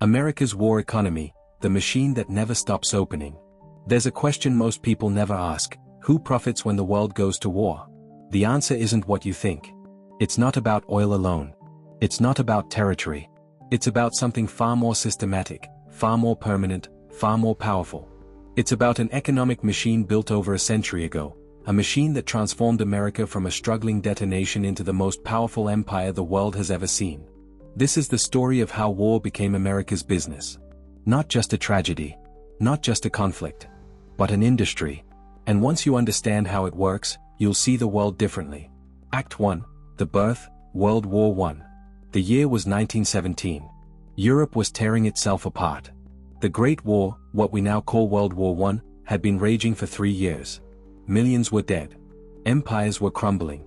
America's war economy, the machine that never stops opening. There's a question most people never ask: who profits when the world goes to war? The answer isn't what you think. It's not about oil alone. It's not about territory. It's about something far more systematic, far more permanent, far more powerful. It's about an economic machine built over a century ago, a machine that transformed America from a struggling nation into the most powerful empire the world has ever seen. This is the story of how war became America's business. Not just a tragedy, not just a conflict, but an industry. And once you understand how it works, you'll see the world differently. Act 1. The Birth, World War I. The year was 1917. Europe was tearing itself apart. The Great War, what we now call World War I, had been raging for 3 years. Millions were dead. Empires were crumbling.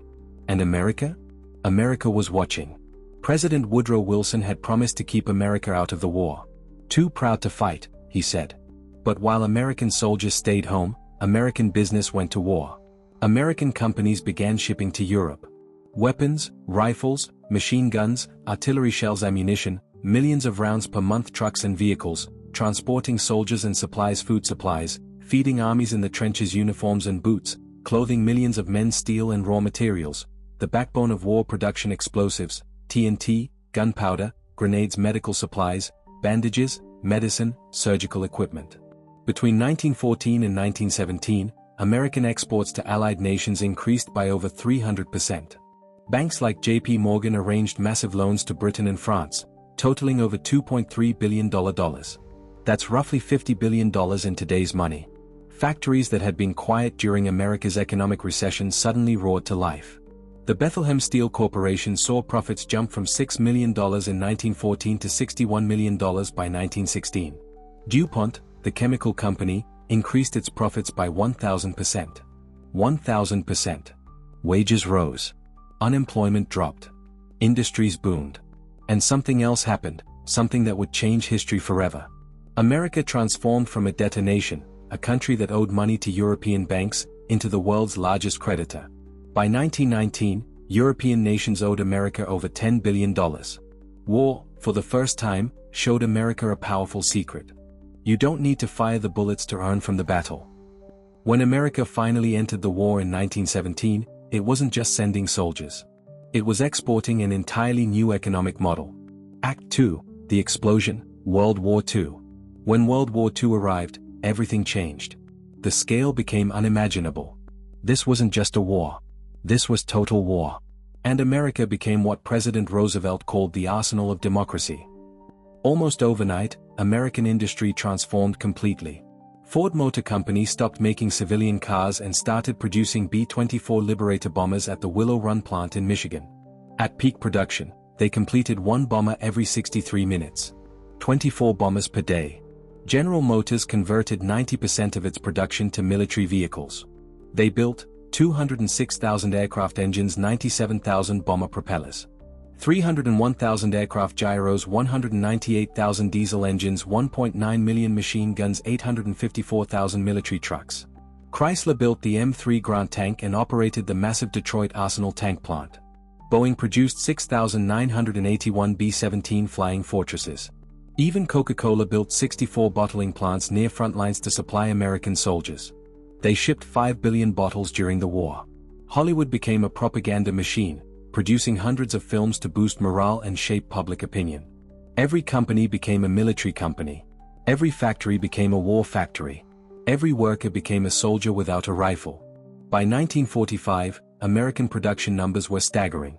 And America? America was watching. President Woodrow Wilson had promised to keep America out of the war. Too proud to fight, he said. But while American soldiers stayed home, American business went to war. American companies began shipping to Europe. Weapons, rifles, machine guns, artillery shells, ammunition, millions of rounds per month, trucks and vehicles, transporting soldiers and supplies, food supplies, feeding armies in the trenches, uniforms and boots, clothing millions of men, steel and raw materials, the backbone of war production, explosives, TNT, gunpowder, grenades, medical supplies, bandages, medicine, surgical equipment. Between 1914 and 1917, American exports to Allied nations increased by over 300%. Banks like J.P. Morgan arranged massive loans to Britain and France, totaling over $2.3 billion. That's roughly $50 billion in today's money. Factories that had been quiet during America's economic recession suddenly roared to life. The Bethlehem Steel Corporation saw profits jump from $6 million in 1914 to $61 million by 1916. DuPont, the chemical company, increased its profits by 1,000%. 1,000%. Wages rose. Unemployment dropped. Industries boomed. And something else happened, something that would change history forever. America transformed from a debtor nation, a country that owed money to European banks, into the world's largest creditor. By 1919, European nations owed America over $10 billion. War, for the first time, showed America a powerful secret. You don't need to fire the bullets to earn from the battle. When America finally entered the war in 1917, it wasn't just sending soldiers. It was exporting an entirely new economic model. Act 2, the explosion, World War II. When World War II arrived, everything changed. The scale became unimaginable. This wasn't just a war. This was total war. And America became what President Roosevelt called the arsenal of democracy. Almost overnight, American industry transformed completely. Ford Motor Company stopped making civilian cars and started producing B-24 Liberator bombers at the Willow Run plant in Michigan. At peak production, they completed one bomber every 63 minutes. 24 bombers per day. General Motors converted 90% of its production to military vehicles. They built 206,000 aircraft engines, 97,000 bomber propellers, 301,000 aircraft gyros, 198,000 diesel engines, 1.9 million machine guns, 854,000 military trucks. Chrysler built the M3 Grant tank and operated the massive Detroit Arsenal tank plant. Boeing produced 6,981 B-17 Flying Fortresses. Even Coca-Cola built 64 bottling plants near front lines to supply American soldiers. They shipped 5 billion bottles during the war. Hollywood became a propaganda machine, producing hundreds of films to boost morale and shape public opinion. Every company became a military company. Every factory became a war factory. Every worker became a soldier without a rifle. By 1945, American production numbers were staggering.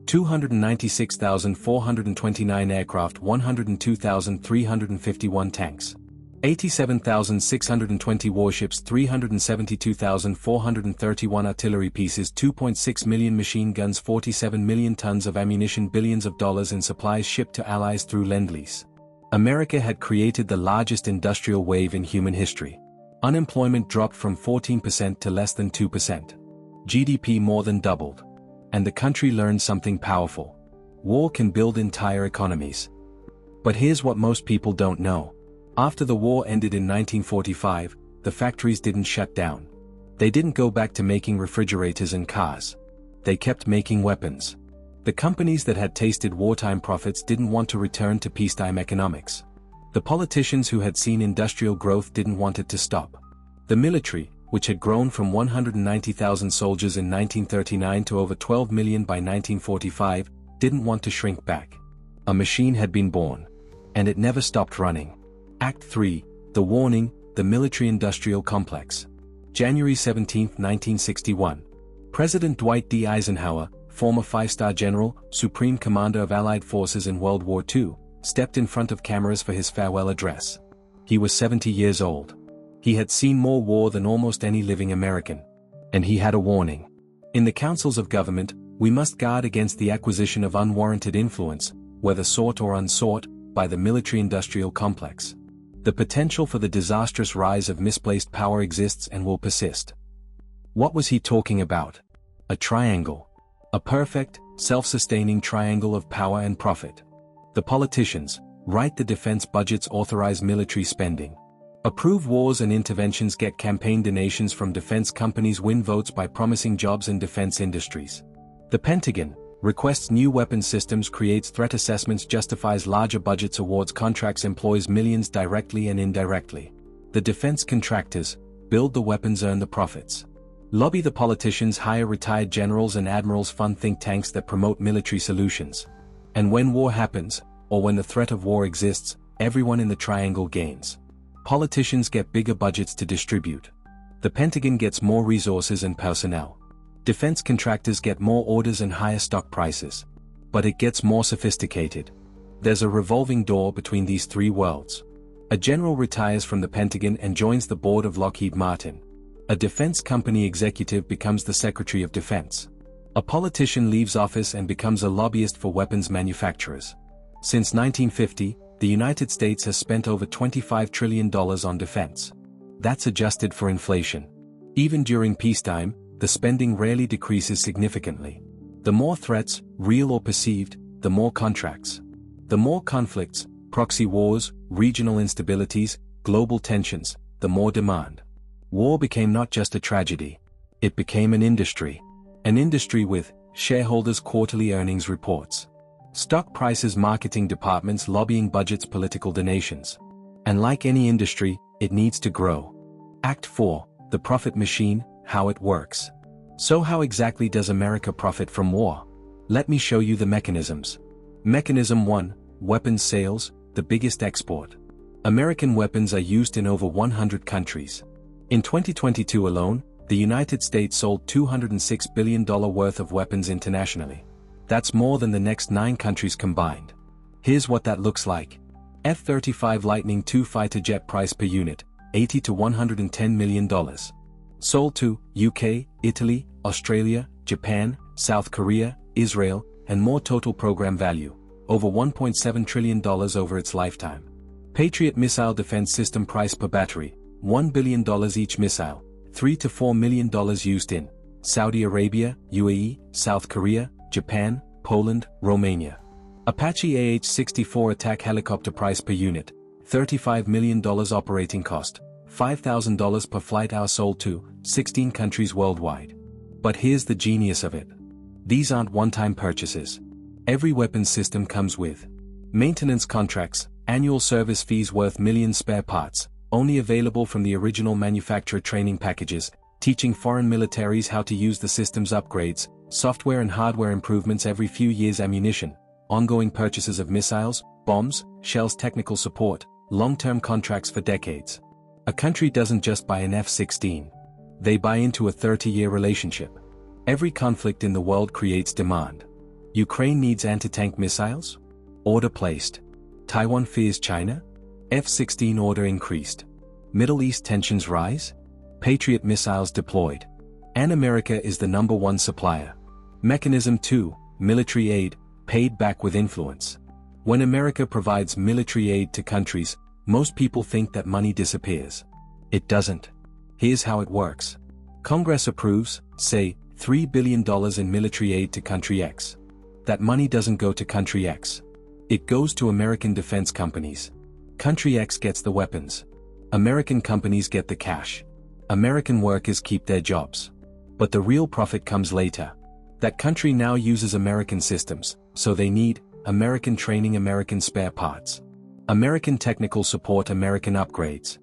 296,429 aircraft, 102,351 tanks, 87,620 warships, 372,431 artillery pieces, 2.6 million machine guns, 47 million tons of ammunition, billions of dollars in supplies shipped to allies through Lend-Lease. America had created the largest industrial wave in human history. Unemployment dropped from 14% to less than 2%. GDP more than doubled. And the country learned something powerful. War can build entire economies. But here's what most people don't know. After the war ended in 1945, the factories didn't shut down. They didn't go back to making refrigerators and cars. They kept making weapons. The companies that had tasted wartime profits didn't want to return to peacetime economics. The politicians who had seen industrial growth didn't want it to stop. The military, which had grown from 190,000 soldiers in 1939 to over 12 million by 1945, didn't want to shrink back. A machine had been born. And it never stopped running. Act 3, The Warning, the Military-Industrial Complex. January 17, 1961. President Dwight D. Eisenhower, former five-star general, supreme commander of Allied forces in World War II, stepped in front of cameras for his farewell address. He was 70 years old. He had seen more war than almost any living American. And he had a warning. In the councils of government, we must guard against the acquisition of unwarranted influence, whether sought or unsought, by the military-industrial complex. The potential for the disastrous rise of misplaced power exists and will persist. What was he talking about? A triangle. A perfect, self-sustaining triangle of power and profit. The politicians write the defense budgets, authorize military spending. Approve wars and interventions, get campaign donations from defense companies, win votes by promising jobs in defense industries. The Pentagon requests new weapons systems, creates threat assessments, justifies larger budgets, awards contracts, employs millions directly and indirectly. The defense contractors build the weapons, earn the profits. Lobby the politicians, hire retired generals and admirals, fund think tanks that promote military solutions. And when war happens, or when the threat of war exists, everyone in the triangle gains. Politicians get bigger budgets to distribute. The Pentagon gets more resources and personnel. Defense contractors get more orders and higher stock prices. But it gets more sophisticated. There's a revolving door between these three worlds. A general retires from the Pentagon and joins the board of Lockheed Martin. A defense company executive becomes the Secretary of Defense. A politician leaves office and becomes a lobbyist for weapons manufacturers. Since 1950, the United States has spent over $25 trillion on defense. That's adjusted for inflation. Even during peacetime, the spending rarely decreases significantly. The more threats, real or perceived, the more contracts. The more conflicts, proxy wars, regional instabilities, global tensions, the more demand. War became not just a tragedy. It became an industry. An industry with shareholders' quarterly earnings reports. Stock prices, marketing departments, lobbying budgets, political donations. And like any industry, it needs to grow. Act 4, The Profit Machine, how it works. So how exactly does America profit from war? Let me show you the mechanisms. Mechanism 1, Weapons sales, the biggest export. American weapons are used in over 100 countries. In 2022 alone, the United States sold $206 billion worth of weapons internationally. That's more than the next 9 countries combined. Here's what that looks like. F-35 Lightning II fighter jet price per unit, $80 to $110 million. Sold to UK, Italy, Australia, Japan, South Korea, Israel, and more. Total program value, over $1.7 trillion over its lifetime. Patriot missile defense system price per battery, $1 billion each missile, $3 to $4 million used in Saudi Arabia, UAE, South Korea, Japan, Poland, Romania. Apache AH-64 attack helicopter price per unit, $35 million operating cost, $5,000 per flight hour, sold to 16 countries worldwide. But here's the genius of it. These aren't one-time purchases. Every weapons system comes with maintenance contracts, annual service fees worth millions, spare parts, only available from the original manufacturer, training packages, teaching foreign militaries how to use the systems, upgrades, software and hardware improvements every few years, ammunition, ongoing purchases of missiles, bombs, shells, technical support, long-term contracts for decades. A country doesn't just buy an F-16. They buy into a 30-year relationship. Every conflict in the world creates demand. Ukraine needs anti-tank missiles? Order placed. Taiwan fears China? F-16 order increased. Middle East tensions rise? Patriot missiles deployed. And America is the #1 supplier. Mechanism 2, Military aid, paid back with influence. When America provides military aid to countries, most people think that money disappears. It doesn't. Here's how it works. Congress approves, say, $3 billion in military aid to country X. That money doesn't go to country X. It goes to American defense companies. Country X gets the weapons. American companies get the cash. American workers keep their jobs. But the real profit comes later. That country now uses American systems, so they need American training, American spare parts. American technical support, American upgrades.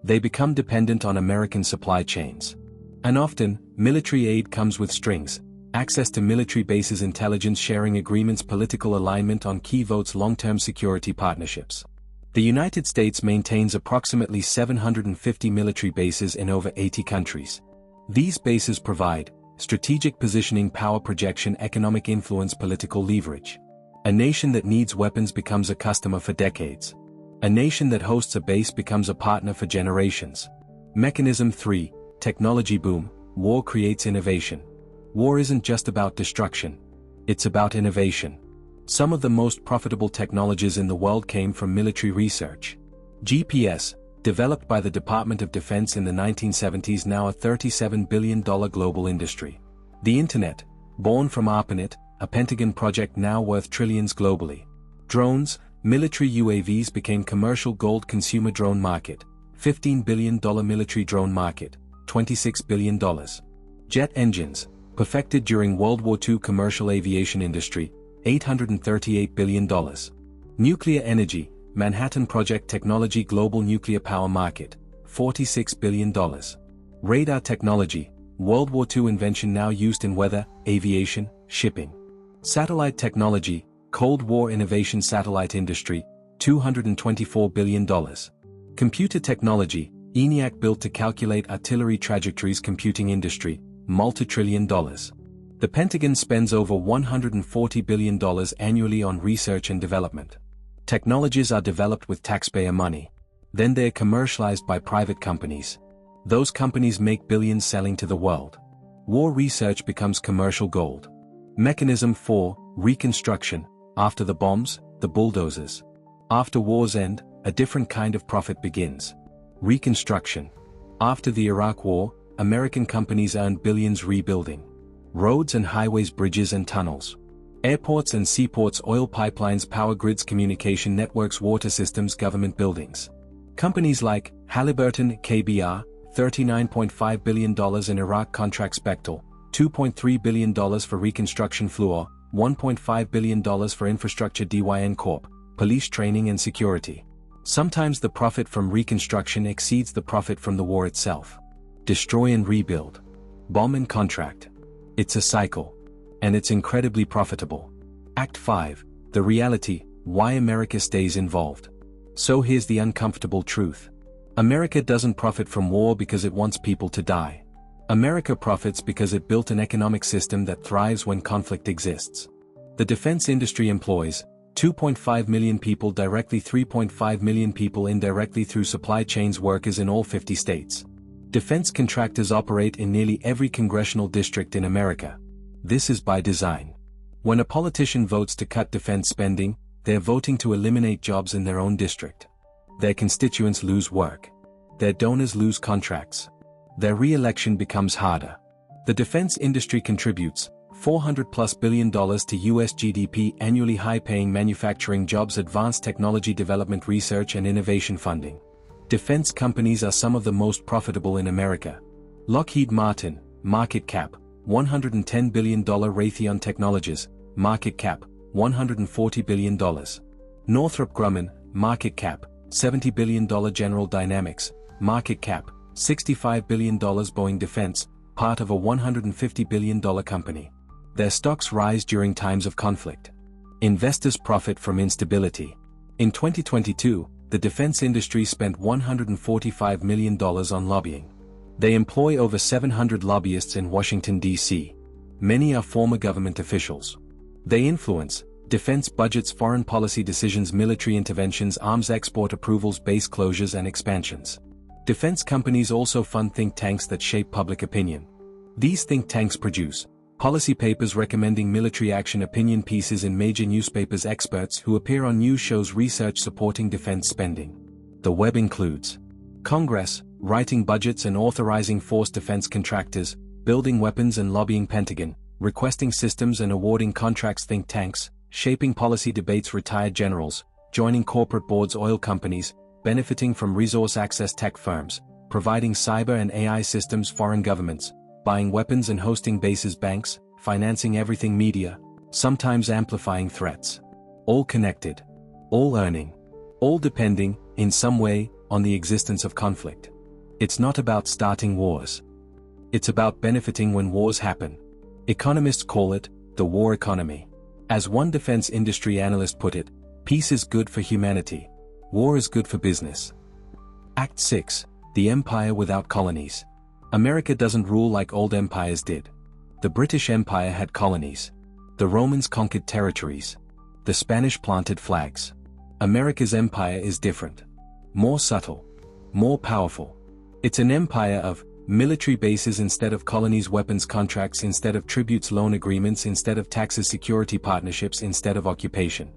They become dependent on American supply chains. And often, military aid comes with strings: access to military bases, intelligence sharing agreements, political alignment on key votes, long-term security partnerships. The United States maintains approximately 750 military bases in over 80 countries. These bases provide strategic positioning, power projection, economic influence, political leverage. A nation that needs weapons becomes a customer for decades. A nation that hosts a base becomes a partner for generations. Mechanism 3, technology boom. War creates innovation. War isn't just about destruction. It's about innovation. Some of the most profitable technologies in the world came from military research. GPS, developed by the Department of Defense in the 1970s, now a $37 billion global industry. The Internet, born from ARPANET, a Pentagon project now worth trillions globally. Drones, military UAVs became commercial gold. Consumer drone market, $15 billion. Military drone market, $26 billion. Jet engines, perfected during World War II. Commercial aviation industry, $838 billion. Nuclear energy, Manhattan Project technology. Global nuclear power market, $46 billion. Radar technology, World War II invention now used in weather, aviation, shipping. Satellite technology, Cold War innovation. Satellite industry, $224 billion. Computer technology, ENIAC built to calculate artillery trajectories. Computing industry, multi-trillion dollars. The Pentagon spends over $140 billion annually on research and development. Technologies are developed with taxpayer money. Then they are commercialized by private companies. Those companies make billions selling to the world. War research becomes commercial gold. Mechanism 4, reconstruction. After the bombs, the bulldozers. After war's end, a different kind of profit begins. Reconstruction. After the Iraq War, American companies earned billions rebuilding roads and highways, bridges and tunnels, airports and seaports, oil pipelines, power grids, communication networks, water systems, government buildings. Companies like Halliburton, KBR, $39.5 billion in Iraq contracts. Bechtel, $2.3 billion for reconstruction. Fluor, $1.5 billion for infrastructure. DYN Corp, police training and security. Sometimes the profit from reconstruction exceeds the profit from the war itself. Destroy and rebuild. Bomb and contract. It's a cycle. And it's incredibly profitable. Act 5, the reality, why America stays involved. So here's the uncomfortable truth. America doesn't profit from war because it wants people to die. America profits because it built an economic system that thrives when conflict exists. The defense industry employs 2.5 million people directly, 3.5 million people indirectly through supply chains, workers in all 50 states. Defense contractors operate in nearly every congressional district in America. This is by design. When a politician votes to cut defense spending, they're voting to eliminate jobs in their own district. Their constituents lose work. Their donors lose contracts. Their re-election becomes harder. The defense industry contributes $400+ billion to US GDP annually, high-paying manufacturing jobs, advanced technology development, research and innovation funding. Defense companies are some of the most profitable in America. Lockheed Martin, market cap, $110 billion. Raytheon Technologies, market cap, $140 billion. Northrop Grumman, market cap, $70 billion. General Dynamics, market cap, $65 billion. Boeing Defense, part of a $150 billion company. Their stocks rise during times of conflict. Investors profit from instability. In 2022, the defense industry spent $145 million on lobbying. They employ over 700 lobbyists in Washington, D.C. Many are former government officials. They influence defense budgets, foreign policy decisions, military interventions, arms export approvals, base closures and expansions. Defense companies also fund think tanks that shape public opinion. These think tanks produce policy papers recommending military action, opinion pieces in major newspapers, experts who appear on news shows, research supporting defense spending. The web includes Congress, writing budgets and authorizing force defense contractors, building weapons and lobbying Pentagon, requesting systems and awarding contracts, think tanks, shaping policy debates, retired generals, joining corporate boards, oil companies, benefiting from resource access, tech firms, providing cyber and AI systems, foreign governments, buying weapons and hosting bases, banks, financing everything, media, sometimes amplifying threats. All connected. All earning. all depending, in some way, on the existence of conflict. It's not about starting wars. It's about benefiting when wars happen. Economists call it the war economy. As one defense industry analyst put it, peace is good for humanity. War is good for business. Act 6. The Empire without colonies. America doesn't rule like old empires did. The British Empire had colonies. The Romans conquered territories. The Spanish planted flags. America's empire is different. More subtle. More powerful. It's an empire of military bases instead of colonies, weapons contracts instead of tributes, loan agreements instead of taxes, security partnerships instead of occupation.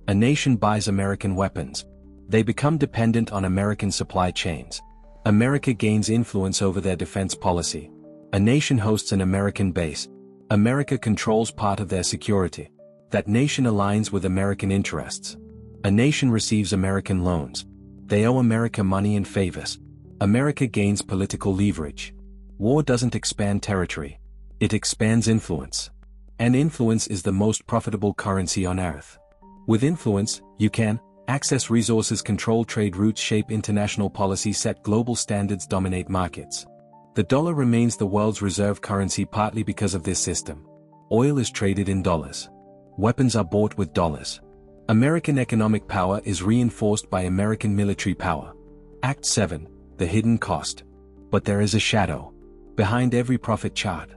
A nation buys American weapons. They become dependent on American supply chains. America gains influence over their defense policy. A nation hosts an American base. America controls part of their security. That nation aligns with American interests. A nation receives American loans. They owe America money and favors. America gains political leverage. War doesn't expand territory. It expands influence. And influence is the most profitable currency on earth. With influence, you can access resources, control trade routes, shape international policy, set global standards, dominate markets. The dollar remains the world's reserve currency partly because of this system. Oil is traded in dollars. Weapons are bought with dollars. American economic power is reinforced by American military power. Act 7. The hidden cost. But there is a shadow. Behind every profit chart.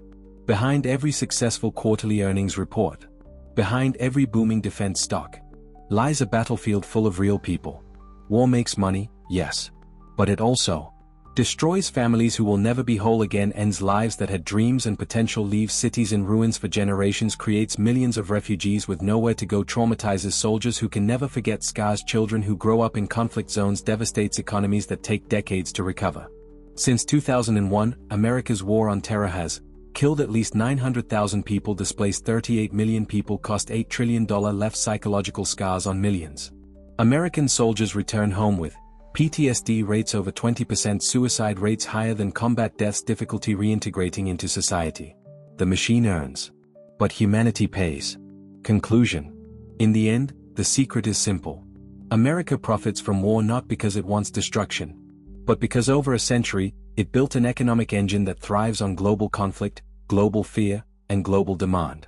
Behind every successful quarterly earnings report. Behind every booming defense stock. Lies a battlefield full of real people. War makes money, yes. But it also destroys families who will never be whole again, ends lives that had dreams and potential, leaves cities in ruins for generations, creates millions of refugees with nowhere to go, traumatizes soldiers who can never forget scars, children who grow up in conflict zones, devastates economies that take decades to recover. Since 2001, America's war on terror has killed at least 900,000 people, displaced 38 million people, cost $8 trillion, left psychological scars on millions. American soldiers return home with PTSD rates over 20%, suicide rates higher than combat deaths, difficulty reintegrating into society. The machine earns. But humanity pays. Conclusion. In the end, the secret is simple. America profits from war not because it wants destruction, but because over a century, it built an economic engine that thrives on global conflict, global fear, and global demand.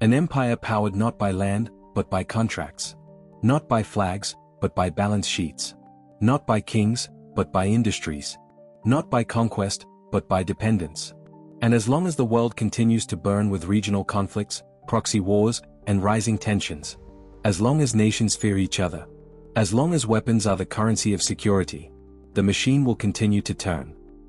An empire powered not by land, but by contracts. Not by flags, but by balance sheets. Not by kings, but by industries. Not by conquest, but by dependence. And as long as the world continues to burn with regional conflicts, proxy wars, and rising tensions, as long as nations fear each other, as long as weapons are the currency of security, the machine will continue to turn.